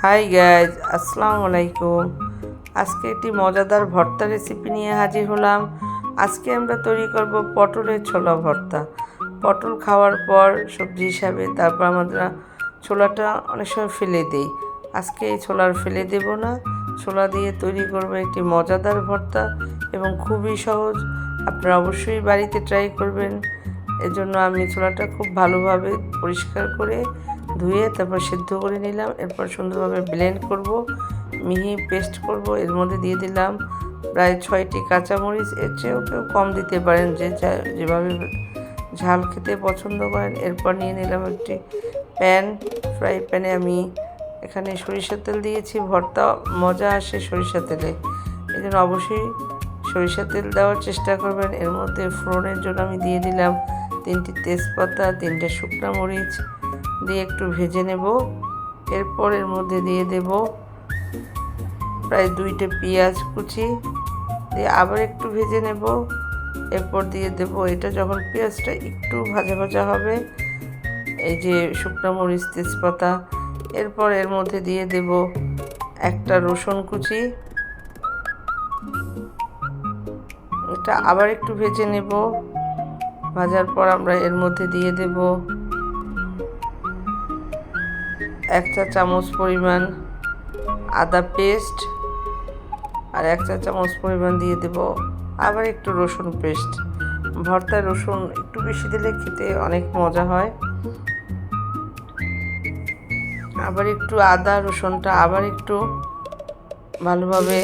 Hi guys, আসসালামু আলাইকুম। আজকে একটি মজাদার ভর্তা রেসিপি নিয়ে হাজির হলাম। আজকে আমরা তৈরি করব পটলের ছোলা ভর্তা। পটল খাওয়ার পর সবজি হিসাবে তারপর আমরা ছোলাটা অনেক সময় ফেলে দিই। আজকে এই ছোলা ফেলে দেব না, ছোলা দিয়ে তৈরি করব একটি মজাদার ভর্তা এবং খুবই সহজ। আপনারা অবশ্যই বাড়িতে ট্রাই করবেন। এজন্য আমি ছোলাটা খুব ভালোভাবে পরিষ্কার করে ধুয়ে তারপর সিদ্ধ করে নিলাম। এরপর সুন্দরভাবে ব্লেন্ড করব, মিহি পেস্ট করব। এর মধ্যে দিয়ে দিলাম প্রায় 6টি কাঁচামরিচ। এর চেয়েও কেউ কম দিতে পারেন, যেভাবে ঝাল খেতে পছন্দ করেন। এরপর নিয়ে নিলাম একটি ফ্রাই প্যানে আমি এখানে সরিষার তেল দিয়েছি। ভর্তা মজা আসে সরিষা তেলে, এই জন্য অবশ্যই সরিষার তেল দেওয়ার চেষ্টা করবেন। এর মধ্যে ফোড়নের জন্য আমি দিয়ে দিলাম 3টি তেজপাতা, 3টে শুকনো মরিচ দিয়ে একটু ভেজে নেব। এরপর এর মধ্যে দিয়ে দেব প্রায় 2টে পেঁয়াজ কুচি দিয়ে আবার একটু ভেজে নেব। এরপর দিয়ে দেব, এটা যখন পেঁয়াজটা একটু ভাজা ভাজা হবে, এই যে শুকনো মরিচ তেজপাতা। এরপর এর মধ্যে দিয়ে দেব একটা রসুন কুচি, এটা আবার একটু ভেজে নেব। ভাজার পর আমরা এর মধ্যে দিয়ে দেব 1 চা চামচ পরিমাণ আদা পেস্ট, আর 1 চা চামচ পরিমাণ দিয়ে দেব আবার একটু রসুন পেস্ট। ভর্তায় রসুন একটু বেশি দিলে খেতে অনেক মজা হয়। আবার একটু আদা রসুনটা আবার একটু ভালোভাবে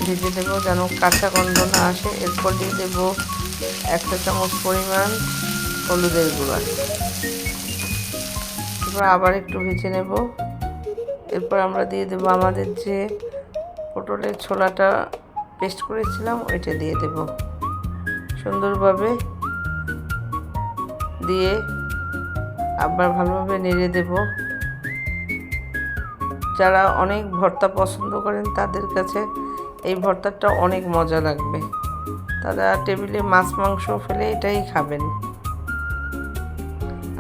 ভেজে দেব যেন কাঁচা গন্ধ না আসে। এরপর দিয়ে দেব 1 চা চামচ পরিমাণ হলুদের গুঁড়া। এরপর আবার একটু ভেজে নেব। এরপর আমরা দিয়ে দেব আমাদের যে পটলের ছোলাটা পেস্ট করেছিলাম, ওইটা দিয়ে দেব। সুন্দরভাবে দিয়ে আবার ভালোভাবে নেড়ে দেব। যারা অনেক ভর্তা পছন্দ করেন তাদের কাছে এই ভর্তাটা অনেক মজা লাগবে। তারা টেবিলে মাছ মাংস ফেলে এটাই খাবেন।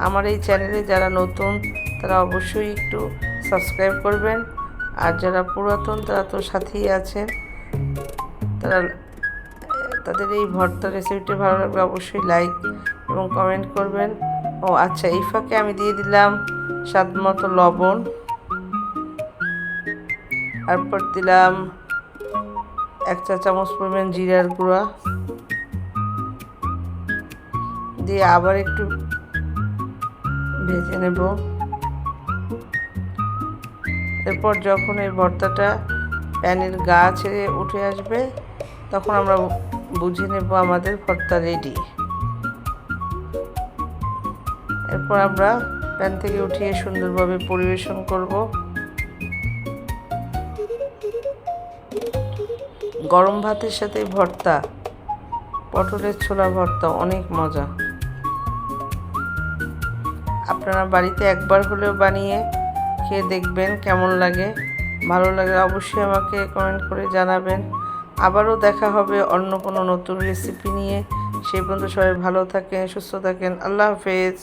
আমার এই চ্যানেলে যারা নতুন তারা অবশ্যই একটু সাবস্ক্রাইব করবেন, আর যারা পুরাতন তারা তো সাথেই আছেন। তাদের এই ভর্তা রেসিপিটি ভালো লাগলে অবশ্যই লাইক এবং কমেন্ট করবেন। ও আচ্ছা, এই ফাঁকে আমি দিয়ে দিলাম স্বাদ মতো লবণ। তারপর দিলাম 1 চা চামচ পরিমাণ জিরার গুঁড়া দিয়ে আবার একটু ভেজে নেব। এরপর যখন এই ভর্তাটা প্যানের গা ছেড়ে উঠে আসবে, তখন আমরা বুঝে নেব আমাদের ভর্তা রেডি। এরপর আমরা প্যান থেকে উঠিয়ে সুন্দরভাবে পরিবেশন করব। গরম ভাতের সাথে ভর্তা, পটলের ছোলা ভর্তা অনেক মজা। আপনারা বাড়িতে একবার হলেও বানিয়ে খেয়ে দেখবেন কেমন লাগে। ভালো লাগলে অবশ্যই আমাকে কমেন্ট করে জানাবেন। আবারও দেখা হবে অন্য কোনো নতুন রেসিপি নিয়ে। সেই পর্যন্ত সবাই ভালো থাকেন, সুস্থ থাকেন। আল্লাহ হাফেজ।